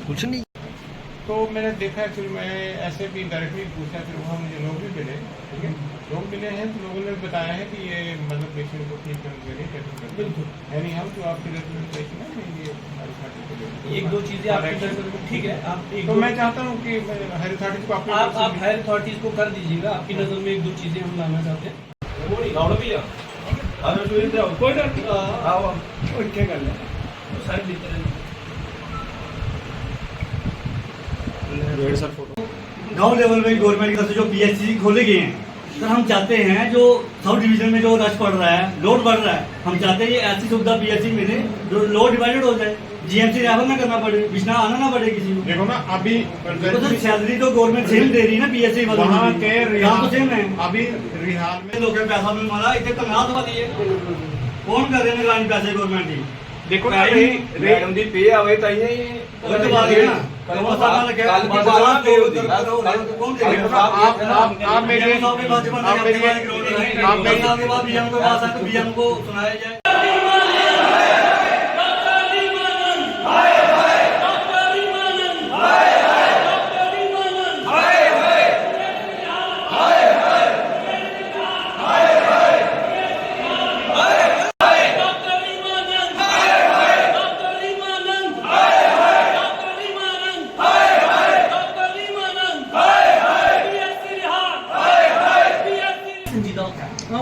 कुछ नहीं। तो मैंने देखा, फिर मैं ऐसे भी डायरेक्टली पूछा, फिर वहाँ मुझे लोग भी मिले, ठीक है, लोग मिले हैं, तो लोगों ने बताया है कि ये मतलब पेशेंट को ठीक करने के लिए कैसे करते हैं। यानी हम जो आपकी रिकमेंडेशन है ये एक दो चीजें आपकी नजर में ठीक है, आप तो मैं चाहता हूँ कि हायर अथॉरिटी को आप हायर अथॉरिटीज को कर दीजिएगा। आपकी नजर में एक दो चीजें हम लाना चाहते हैं। गांव लेवल में गवर्नमेंट की तरफ से जो पीएचसी खोले गए हैं, सर हम चाहते हैं जो साउथ डिवीजन में जो रश पड़ रहा है, लोड बढ़ रहा है, हम चाहते हैं ये ऐसी सुविधा पीएचसी मिले जो लोड डिवाइडेड हो जाए, जीएमसी रेफर ना करना पड़े, बिछना आना ना पड़े किसी को। देखो ना अभी तो सर सैलरी तो गवर्नमेंट सेम दे रही है ना पीएचसी वालों को, वहाँ के यहाँ तो सेम है। अभी रिहाल में लोगों पैसा मिल मारा इतने तनख्वाह तो दिए, कौन कर रहे हैं निगरानी पैसे गवर्नमेंट की। देखो ना मैडम दी पे आवे ताई है वो तो बात है ना, आप मेरे को सुनाया जाए।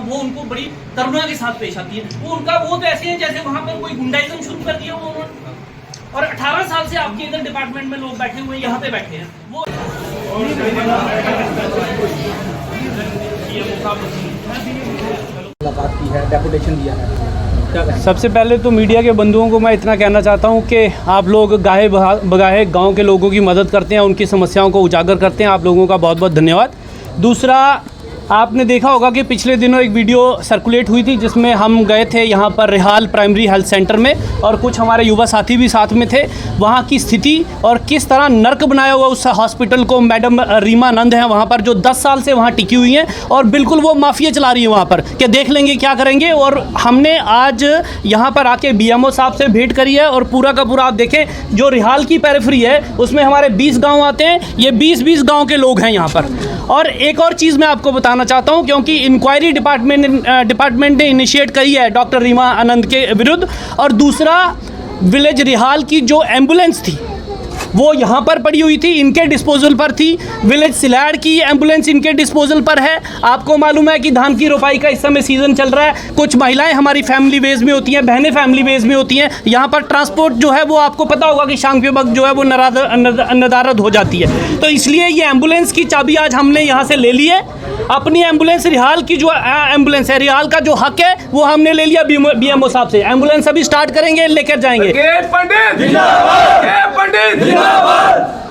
वो उनको बड़ी करुणा के साथ पेश आती है। वो उनका वो तो ऐसे हैं जैसे वहाँ पर कोई गुंडाइज्म शुरू कर दिया वो उन्होंने। और 18 साल से आपके इधर डिपार्टमेंट में लोग बैठे हुए हैं, यहाँ पे बैठे हैं वो। मुलाकात की है, डेपुटेशन दिया है। सबसे पहले तो मीडिया के बंधुओं को मैं इतना कहना चाहता हूं कि आप लोग गाहे बगाहे गांव के लोगों की मदद करते हैं, उनकी समस्याओं को उजागर करते हैं, आप लोगों का बहुत बहुत धन्यवाद। दूसरा, आपने देखा होगा कि पिछले दिनों एक वीडियो सर्कुलेट हुई थी जिसमें हम गए थे यहाँ पर रिहाल प्राइमरी हेल्थ सेंटर में और कुछ हमारे युवा साथी भी साथ में थे। वहाँ की स्थिति और किस तरह नर्क बनाया हुआ उस हॉस्पिटल को मैडम रीमा आनंद हैं वहाँ पर, जो 10 साल से वहाँ टिकी हुई हैं और बिल्कुल वो माफिया चला रही है वहाँ पर कि देख लेंगे क्या करेंगे। और हमने आज यहाँ पर आके BMO साहब से भेंट करी है और पूरा का पूरा आप देखें जो रिहाल की पेरिफेरी है उसमें हमारे 20 गाँव आते हैं, ये 20-20 गाँव के लोग हैं यहाँ पर। और एक और चीज़ मैं आपको बताना चाहता हूं, क्योंकि इंक्वायरी डिपार्टमेंट ने इनिशिएट करी है डॉक्टर रीमा आनंद के विरुद्ध। और दूसरा, विलेज रिहाल की जो एम्बुलेंस थी वो यहाँ पर पड़ी हुई थी, इनके डिस्पोजल पर थी। विलेज सिलाड़ की एम्बुलेंस इनके डिस्पोजल पर है। आपको मालूम है कि धान की रोपाई का इस समय सीज़न चल रहा है, कुछ महिलाएं हमारी फैमिली बेस में होती हैं, बहनें फैमिली बेस में होती हैं। यहाँ पर ट्रांसपोर्ट जो है वो आपको पता होगा कि शाम के वक्त जो है वो नदारद हो जाती है। तो इसलिए ये एम्बुलेंस की चाबी आज हमने यहाँ से ले ली है। अपनी एम्बुलेंस रिहाल की जो एम्बुलेंस है, रिहाल का जो हक है वो हमने ले लिया BMO साहब से। एम्बुलेंस अभी स्टार्ट करेंगे, लेकर जाएंगे।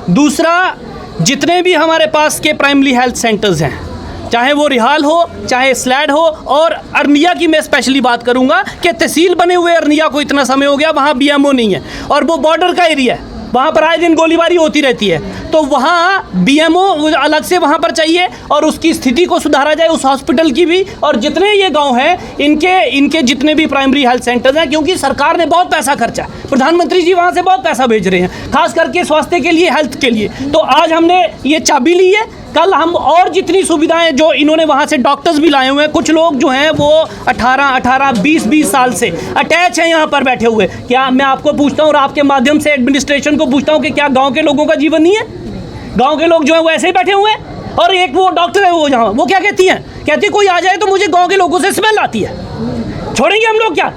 दूसरा, जितने भी हमारे पास के प्राइमरी हेल्थ सेंटर्स हैं, चाहे वो रिहाल हो चाहे स्लैड हो, और अरनिया की मैं स्पेशली बात करूंगा कि तहसील बने हुए अरनिया को इतना समय हो गया, वहाँ BMO नहीं है और वो बॉर्डर का एरिया है, वहाँ पर आए दिन गोलीबारी होती रहती है। तो वहाँ BMO अलग से वहाँ पर चाहिए और उसकी स्थिति को सुधारा जाए, उस हॉस्पिटल की भी। और जितने ये गांव हैं इनके जितने भी प्राइमरी हेल्थ सेंटर्स हैं, क्योंकि सरकार ने बहुत पैसा खर्चा है, प्रधानमंत्री जी वहाँ से बहुत पैसा भेज रहे हैं, खास करके स्वास्थ्य के लिए, हेल्थ के लिए। तो आज हमने ये चाबी ली है, कल हम और जितनी सुविधाएं जो इन्होंने वहाँ से डॉक्टर्स भी लाए हुए हैं, कुछ लोग जो हैं वो 18-20 साल से अटैच हैं यहाँ पर बैठे हुए। क्या मैं आपको पूछता हूँ और आपके माध्यम से एडमिनिस्ट्रेशन को पूछता हूँ कि क्या गांव के लोगों का जीवन नहीं है? गांव के लोग जो हैं वो ऐसे ही बैठे हुए हैं। और एक वो डॉक्टर है वो जहाँ, वो क्या कहती हैं, कहती कोई आ जाए तो मुझे गाँव के लोगों से स्मेल आती है। छोड़ेंगे हम लोग क्या?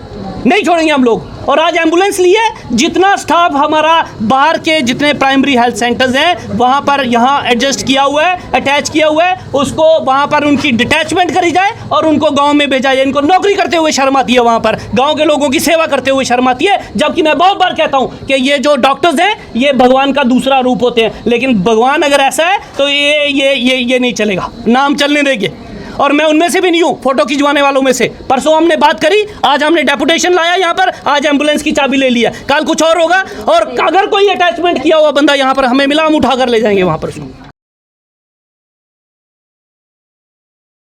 नहीं छोड़ेंगे हम लोग। और आज एम्बुलेंस लिए जितना स्टाफ हमारा बाहर के जितने प्राइमरी हेल्थ सेंटर्स हैं वहाँ पर यहाँ एडजस्ट किया हुआ है, अटैच किया हुआ है, उसको वहाँ पर उनकी डिटैचमेंट करी जाए और उनको गांव में भेजा जाए। इनको नौकरी करते हुए शर्म आती है, वहाँ पर गांव के लोगों की सेवा करते हुए शर्म आती है। जबकि मैं बहुत बार कहता हूँ कि ये जो डॉक्टर्स हैं ये भगवान का दूसरा रूप होते हैं, लेकिन भगवान अगर ऐसा है तो ये नहीं चलेगा, नाम चलने देंगे। और मैं उनमें से भी नहीं हूँ, फोटो खिंचवाने वालों में से। परसों हमने बात करी, आज हमने डेपुटेशन लाया यहाँ पर, आज एम्बुलेंस की चाबी ले लिया, कल कुछ और होगा। और अगर कोई अटैचमेंट किया हुआ बंदा यहाँ पर हमें मिला, हम उठा कर ले जाएंगे वहाँ पर उसको।